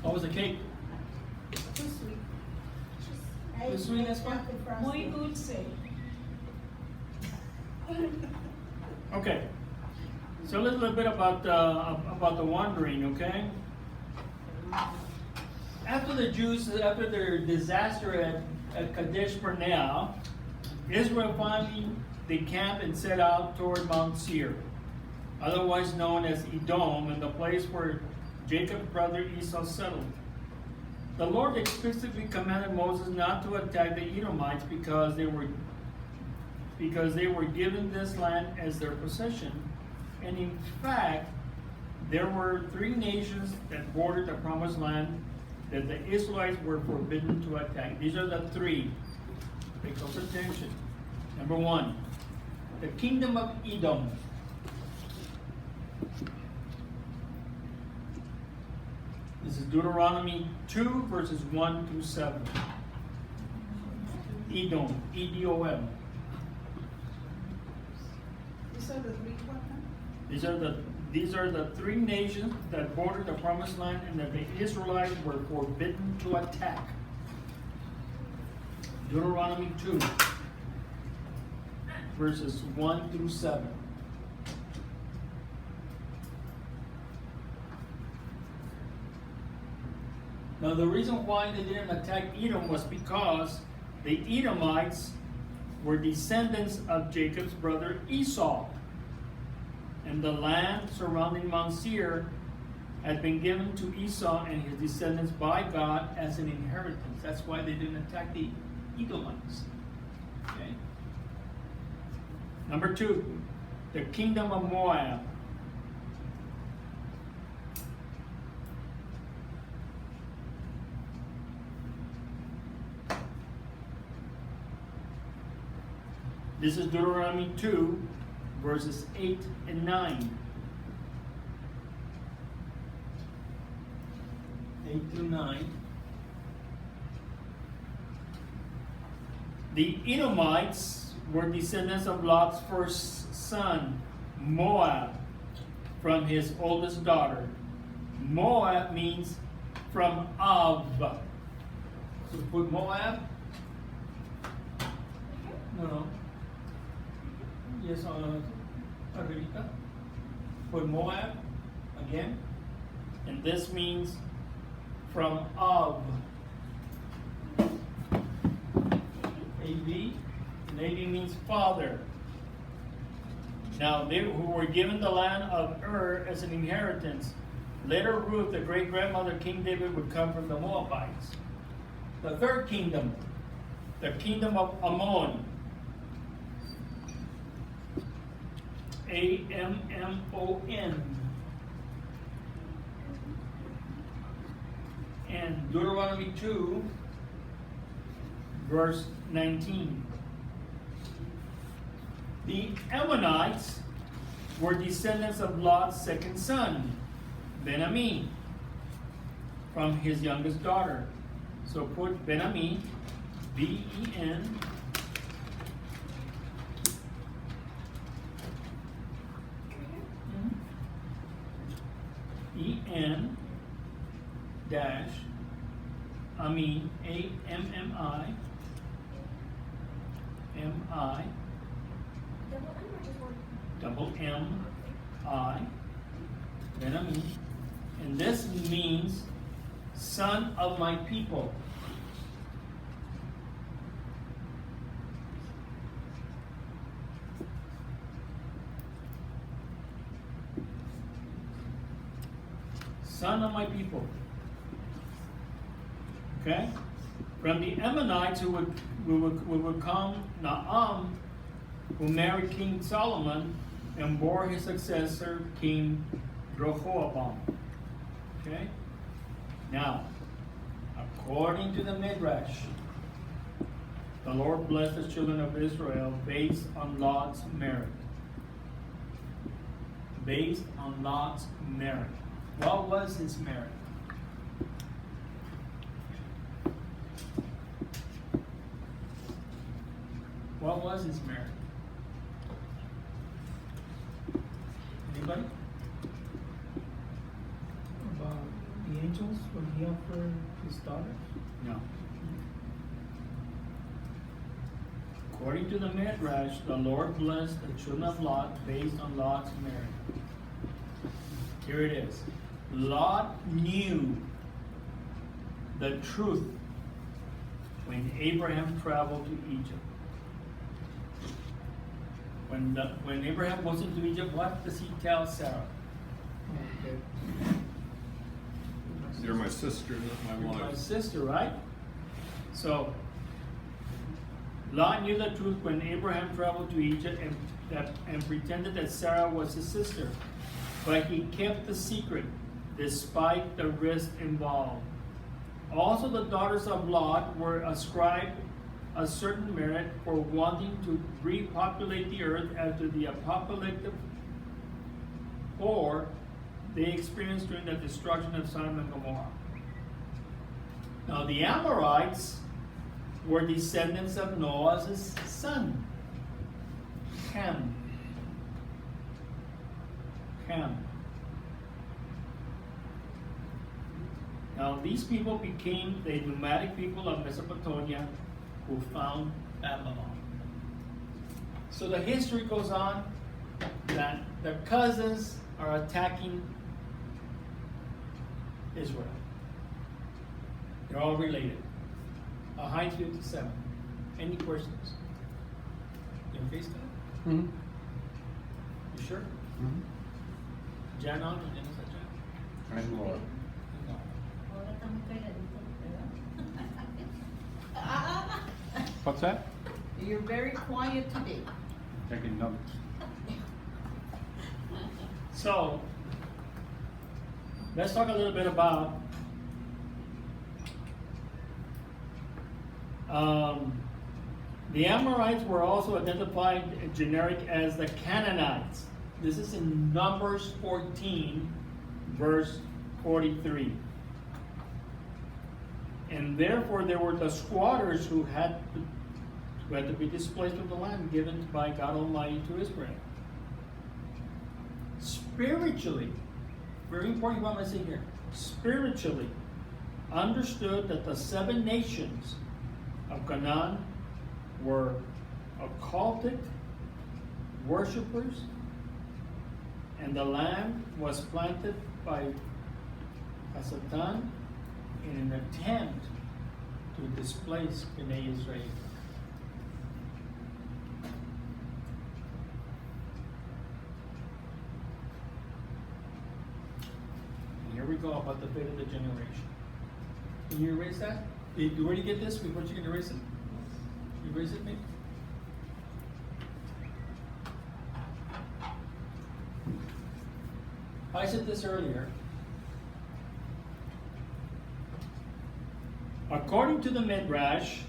How was the cake? Too sweet. Too sweet, that's fine. Muy dulce. Okay. So a little bit about the wandering, okay? After the Jews, after their disaster at Kadesh Barnea, Israel finally decamped and set out toward Mount Seir, otherwise known as Edom, and the place where Jacob's brother Esau settled. The Lord explicitly commanded Moses not to attack the Edomites because they were given this land as their possession. And in fact, there were 3 nations that bordered the promised land that the Israelites were forbidden to attack. These are the 3. Pay close attention. Number 1, the kingdom of Edom. This is Deuteronomy 2, verses 1 through 7. Edom, E-D-O-M. These are the 3 what now? These are the 3 nations that bordered the promised land and that the Israelites were forbidden to attack. Deuteronomy 2, verses 1 through 7. Now the reason why they didn't attack Edom was because the Edomites were descendants of Jacob's brother Esau. And the land surrounding Mount Seir had been given to Esau and his descendants by God as an inheritance. That's why they didn't attack the Edomites. Okay. Number 2, the kingdom of Moab. This is Deuteronomy 2, verses 8 and 9. 8 through 9. The Edomites were descendants of Lot's first son, Moab, from his oldest daughter. Moab means from Av. So put Moab. No. Yes, Arribita. Put Moab again. And this means from Av. A-V. And A-V means father. Now, they who were given the land of Ur as an inheritance. Later, Ruth, the great-grandmother of King David, would come from the Moabites. The 3rd kingdom, the kingdom of Ammon. A-M-M-O-N. And Deuteronomy 2, verse 19. The Ammonites were descendants of Lot's second son, Ben-Ami, from his youngest daughter. So put Ben-Ami, B-E-N, E-N dash Ami, A-M-M-I, M-I, double M-I, Ben-Ami, and this means son of my people. Son of my people. Okay? From the Ammonites who would come Naam, who married King Solomon and bore his successor, King Rehoboam. Okay? Now, according to the Midrash, the Lord blessed the children of Israel based on Lot's merit. Based on Lot's merit. What was his merit? What was his merit? Anybody? About being angels when he offered his daughters? No. According to the Midrash, the Lord blessed the children of Lot based on Lot's merit. Here it is. Lot knew the truth when Abraham traveled to Egypt. When Abraham goes into Egypt, what does he tell Sarah? Okay. You're my sister, not my You're my wife. sister, right? So, Lot knew the truth when Abraham traveled to Egypt and pretended that Sarah was his sister. But he kept the secret despite the risk involved. Also, the daughters of Lot were ascribed a certain merit for wanting to repopulate the earth after the apocalyptic war they experienced during the destruction of Sodom and Gomorrah. Now, the Amorites were descendants of Noah's son, Ham. Now, these people became the nomadic people of Mesopotamia who found Babylon. So the history goes on that the cousins are attacking Israel. They're all related. Heinz 57. Any questions? You have face that? Mm-hmm. You sure? Mm-hmm. Jan on? Jan is that Jan? I'm Laura. No. Ahora estamos calladitos, ¿verdad? What's that? You're very quiet today. Taking notes. So, let's talk a little bit about the Amorites were also identified generic as the Canaanites. This is in Numbers 14, verse 43. And therefore there were the squatters who had to be displaced from the land given by God Almighty to Israel. Spiritually, very important what I'm saying here, spiritually understood that the 7 nations of Canaan were occultic worshippers, and the land was planted by Satan in an attempt to displace Bnei Israel. And here we go about the fate of the generation. Can you erase that? Did you already get this before you can erase it? You erase it, maybe? I said this earlier. According to the Midrash,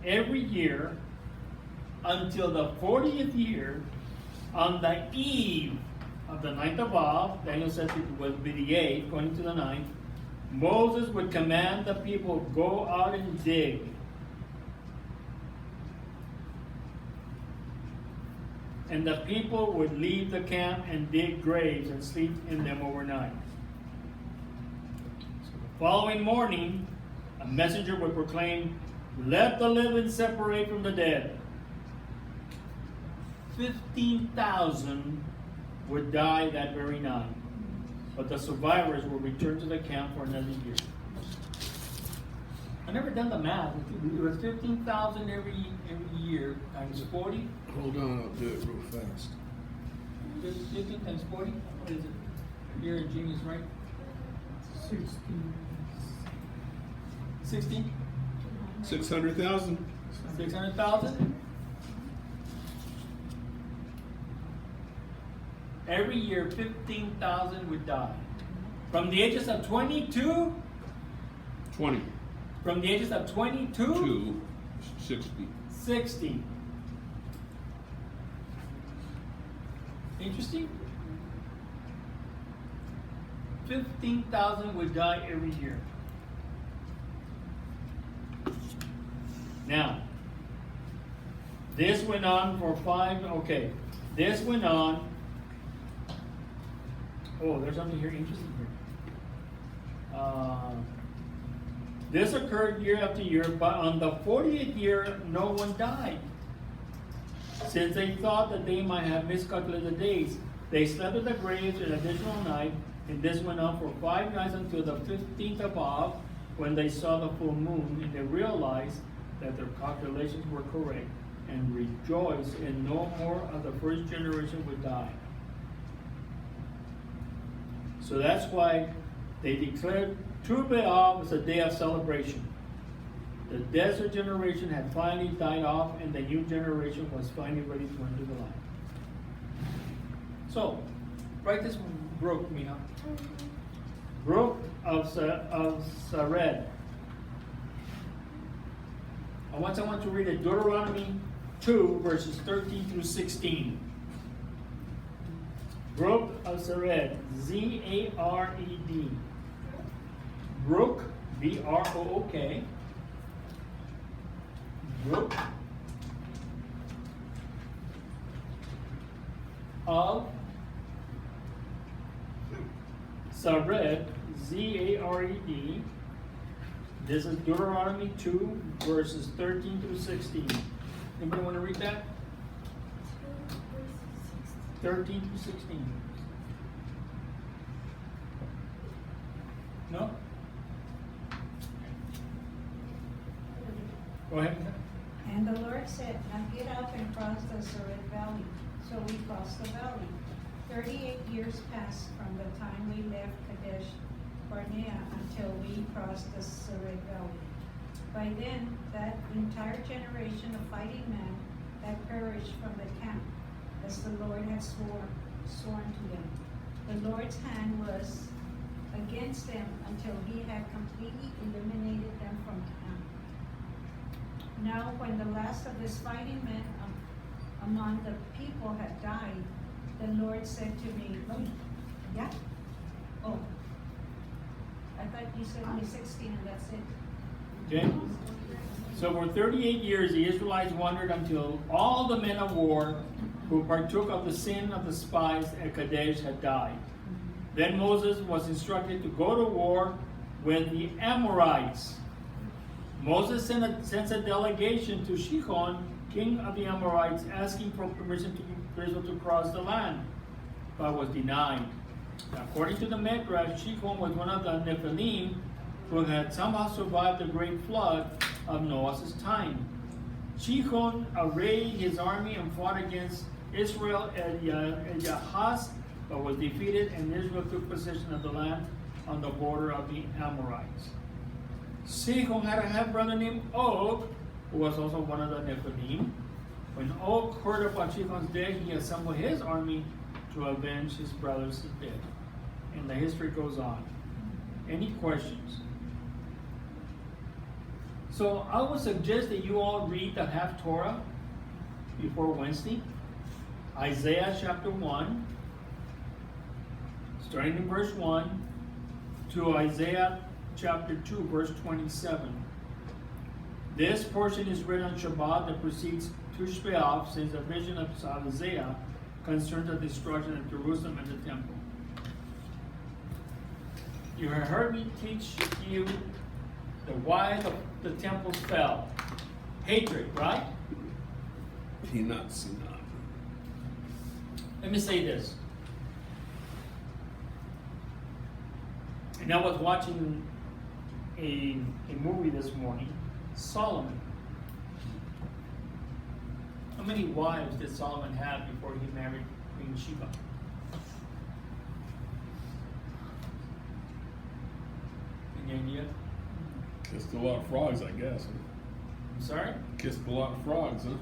every year until the 40th year, on the eve of the 9th of Av, Daniel says it would be the 8th, according to the 9th, Moses would command the people, go out and dig. And the people would leave the camp and dig graves and sleep in them overnight. So the following morning, a messenger would proclaim, let the living separate from the dead. 15,000 would die that very night, but the survivors will return to the camp for another year. I never done the math. It was 15,000 every year times 40. Hold on, I'll do it real fast. 15 times 40. What is it? Here in genius, right? 60. 600,000. 600,000. Every year, 15,000 would die. From the ages of 22. 20. From the ages of 22 to 60. 60. Interesting. 15,000 would die every year. Now, this went on for 5. Okay, this went on. Oh, there's something here interesting here. This occurred year after year, but on the 40th year, no one died. Since they thought that they might have miscalculated the days, they slept in the graves an additional night, and this went on for 5 nights until the 15th of Av, when they saw the full moon, and they realized that their calculations were correct, and rejoiced, and no more of the first generation would die. So that's why they declared Tu B'Av as a day of celebration. The desert generation had finally died off, and the new generation was finally ready to enter the land. So, write this brook, Mina. Brook of Sared. I want someone to read it. Deuteronomy 2, verses 13 through 16. Brook of Sared. Z-A-R-E-D. Brook, B-R-O-O-K. Brook of Sared, Z-A-R-E-D. This is Deuteronomy 2, verses 13 through 16. Anybody want to read that? 13 through 16. No? Go ahead. And the Lord said, now get up and cross the Sared Valley. So we crossed the valley. 38 years passed from the time we left Kadesh Barnea until we crossed the Sared Valley. By then, that entire generation of fighting men had perished from the camp, as the Lord had sworn to them. The Lord's hand was against them until he had completely eliminated them from camp. Now, when the last of his fighting men among the people had died, the Lord said to me, yeah? Oh, I thought you said only 16 and that's it. Okay? So for 38 years the Israelites wandered until all the men of war who partook of the sin of the spies at Kadesh had died. Then Moses was instructed to go to war with the Amorites. Moses sends a delegation to Shihon, king of the Amorites, asking for permission for Israel to cross the land, but was denied. According to the Midrash, Shihon was one of the Nephilim who had somehow survived the great flood of Noah's time. Shihon arrayed his army and fought against Israel at Yahaz, but was defeated, and Israel took possession of the land on the border of the Amorites. Shihon had a half-brother named Og, who was also one of the Nephilim. When Og heard about Shihon's death, he assembled his army to avenge his brother's death. And the history goes on. Any questions? So I would suggest that you all read the Haftorah before Wednesday. Isaiah chapter 1, starting in verse 1, to Isaiah chapter 2, verse 27. This portion is read on Shabbat that precedes Tush B'Av, since the vision of Isaiah concerns the destruction of Jerusalem and the temple. You have heard me teach you why the temple fell. Hatred, right? Peanut sinat. Let me say this. And I was watching a movie this morning, Solomon. How many wives did Solomon have before he married Queen Sheba? Any idea? Kissed a lot of frogs, I guess. I'm sorry? Kissed a lot of frogs, huh?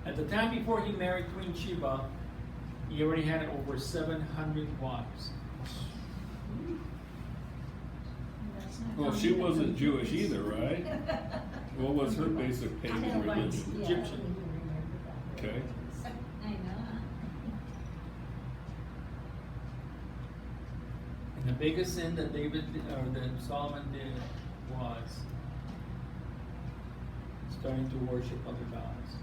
At the time before he married Queen Sheba, he already had over 700 wives. That's not Well, she wasn't Jewish either, right? What was her basic pagan religion? Egyptian. Okay. I know. And the biggest sin that that Solomon did was starting to worship other gods.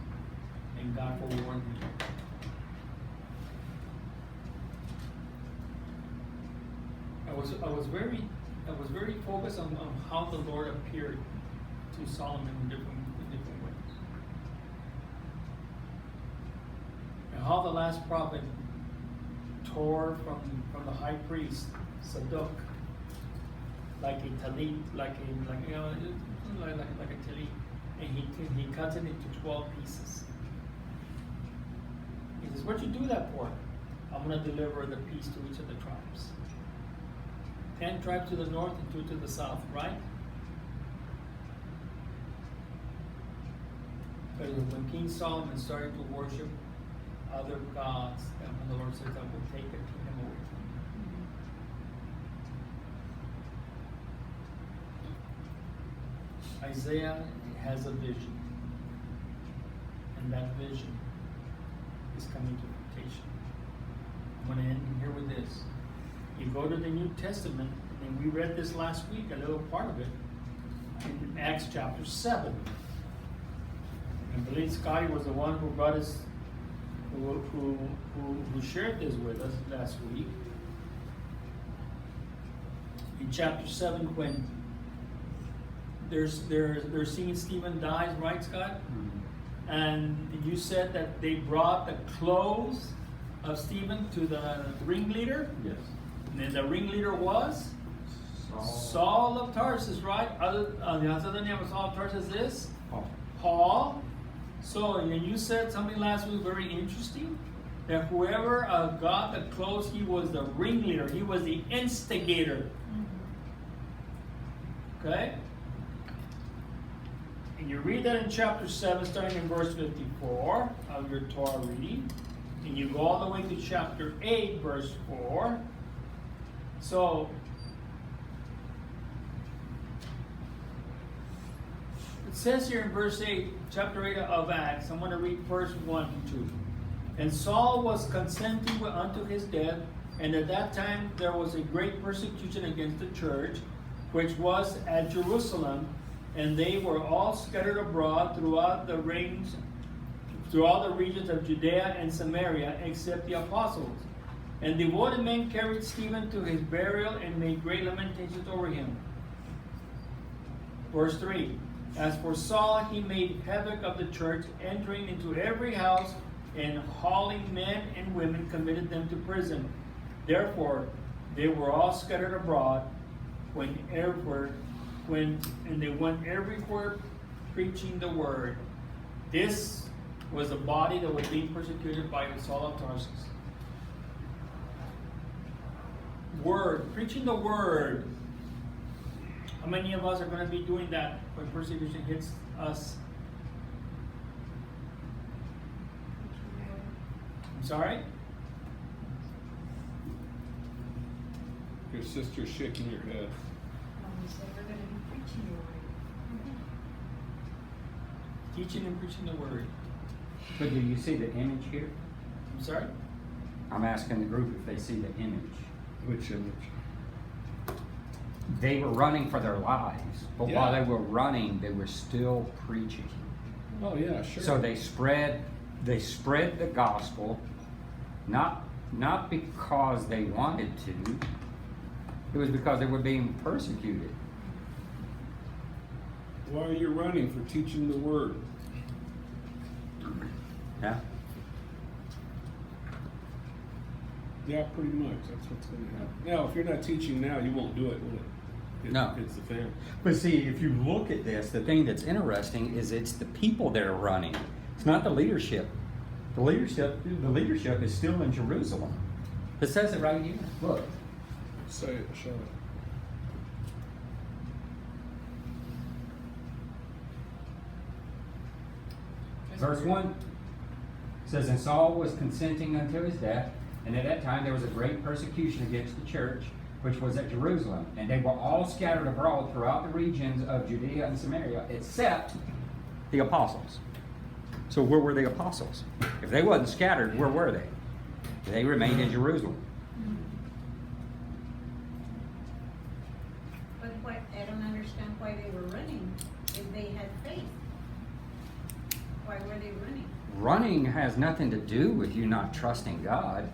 And God forewarned him. I was very that was very focused on how the Lord appeared to Solomon in different ways. And how the last prophet tore from the high priest, Sadok, like a talit, like a talit, and he cuts it into 12 pieces. He says, "What'd you do that for?" "I'm going to deliver the peace to each of the tribes." 10 tribes to the north and 2 to the south, right? But when King Solomon started to worship other gods, then the Lord says, "I will take the kingdom away from you." Isaiah has a vision, and that vision is coming to fruition. I'm going to end here with this. You go to the New Testament, and we read this last week, a little part of it, in Acts chapter 7. I believe Scotty was the one who brought us, who shared this with us last week. In chapter 7, when they're seeing Stephen dies, right, Scott? Mm-hmm. And you said that they brought the clothes of Stephen to the ringleader? Yes. And then the ringleader was? Saul of Tarsus, right? The other name of Saul of Tarsus is? Paul. So, and you said something last week very interesting, that whoever got the clothes, he was the ringleader. He was the instigator. Okay? And you read that in chapter 7, starting in verse 54 of your Torah reading. And you go all the way to chapter 8, verse 4. So, it says here in verse 8, chapter 8 of Acts, I'm going to read verse 1 and 2. "And Saul was consenting unto his death, and at that time there was a great persecution against the church, which was at Jerusalem, and they were all scattered abroad throughout the regions of Judea and Samaria, except the apostles. And devoted men carried Stephen to his burial and made great lamentations over him." Verse 3, "As for Saul, he made havoc of the church, entering into every house, and hauling men and women, committed them to prison. Therefore, they were all scattered abroad, and they went everywhere preaching the word." This was the body that was being persecuted by Saul of Tarsus. Word, preaching the word. How many of us are going to be doing that when persecution hits us? I'm sorry? Your sister's shaking your head. We're going to be preaching your word. Teaching and preaching the word. But do you see the image here? I'm sorry? I'm asking the group if they see the image. Which image? They were running for their lives, but Yeah. while they were running, they were still preaching. Oh yeah, sure. So they spread the gospel, not because they wanted to. It was because they were being persecuted. Why are you running? For teaching the word. Yeah. Yeah, pretty much. That's what's going to happen. Now, if you're not teaching now, you won't do it, will it? No. It's the fan. But see, if you look at this, the thing that's interesting is it's the people that are running. It's not the leadership. The leadership is still in Jerusalem. It says it right here. Look. Say it, show it. Verse 1 says, "And Saul was consenting unto his death, and at that time there was a great persecution against the church, which was at Jerusalem. And they were all scattered abroad throughout the regions of Judea and Samaria, except the apostles." So where were the apostles? If they wasn't scattered, where were they? They remained in Jerusalem. But I don't understand why they were running if they had faith. Why were they running? Running has nothing to do with you not trusting God.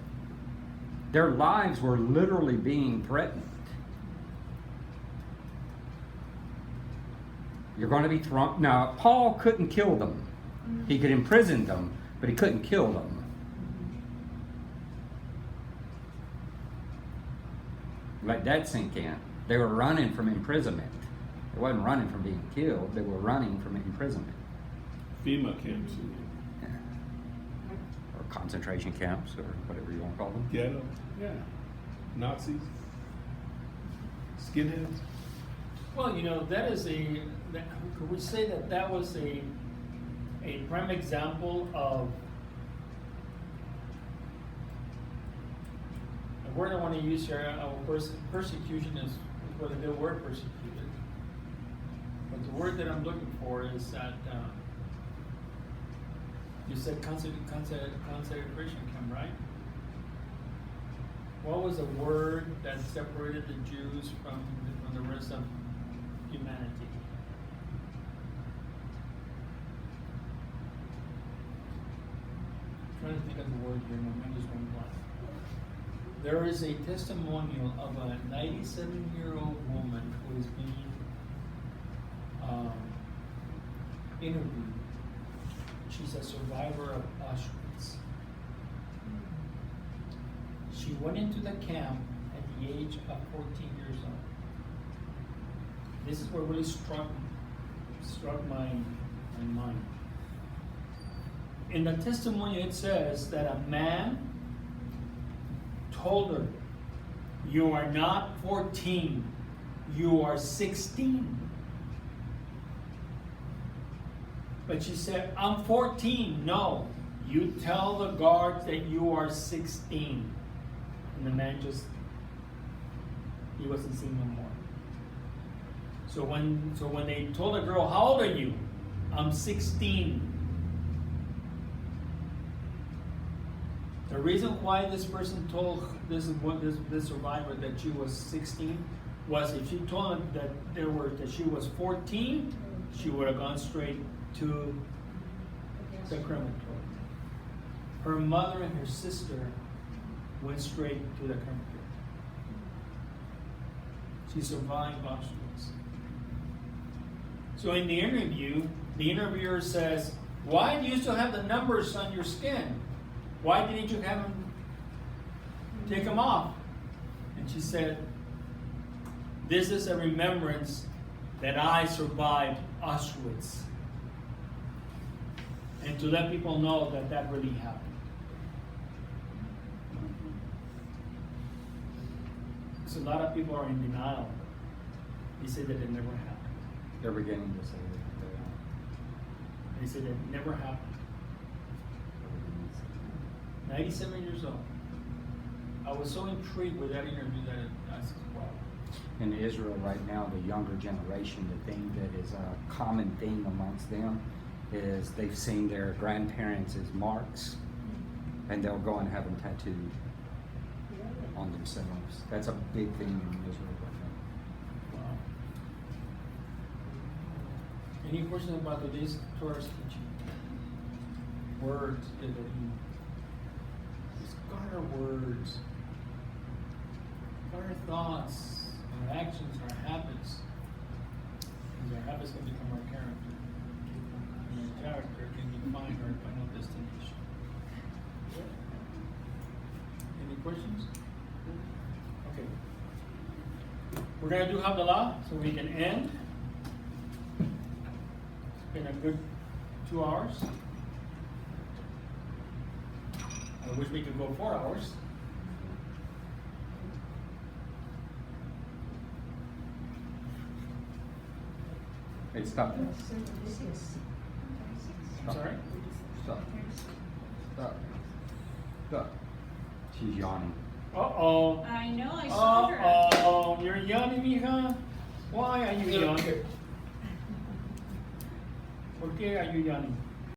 Their lives were literally being threatened. You're going to be thrown. Now, Paul couldn't kill them. He could imprison them, but he couldn't kill them. Let that sink in. They were running from imprisonment. They wasn't running from being killed. They were running from imprisonment. FEMA camps. Or concentration camps, or whatever you want to call them. Ghetto. Yeah. Nazis. Skinheads. Well, you know, that is could we say that that was a prime example of the word I want to use here, persecution is what the good word persecuted. But the word that I'm looking for is that you said concentration camp, right? What was the word that separated the Jews from the rest of humanity? I'm trying to think of the word here, my mind just went blank. There is a testimonial of a 97-year-old woman who is being interviewed. She's a survivor of Auschwitz. She went into the camp at the age of 14 years old. This is what really struck my mind. In the testimony it says that a man told her, "You are not 14, you are 16. But she said, "I'm 14. No, you tell the guards that you are 16. And the man he wasn't seen no more. So when they told the girl, "How old are you?" "I'm 16. The reason why this person told this survivor that she was 16 was if she told him that she was 14, she would have gone straight to the crematory. Her mother and her sister went straight to the crematory. She survived Auschwitz. So in the interview, the interviewer says, "Why do you still have the numbers on your skin? Why didn't you have them take them off?" And she said, "This is a remembrance that I survived Auschwitz. And to let people know that that really happened." So a lot of people are in denial. They say that it never happened. They're beginning to say that. They say that it never happened. 97 years old. I was so intrigued with that interview that I said, wow. In Israel right now, the younger generation, the thing that is a common theme amongst them is they've seen their grandparents as marks, and they'll go and have them tattooed on themselves. That's a big thing in Israel right Wow. Any questions about today's Torah's teaching? Words that you guard our words, guard our thoughts, our actions, our habits. Because our habits can become our character. And our character can define our final destination. Any questions? Okay. We're going to do Havdalah so we can end. It's been a good 2 hours. I wish we could go 4 hours. now. Hey, stop. I'm sorry? Stop. Stop. Stop. She's yawning. Uh-oh. I know, I saw her. Uh-oh. You're yawning, mija? Why are you yawning? ¿Por qué are you yawning?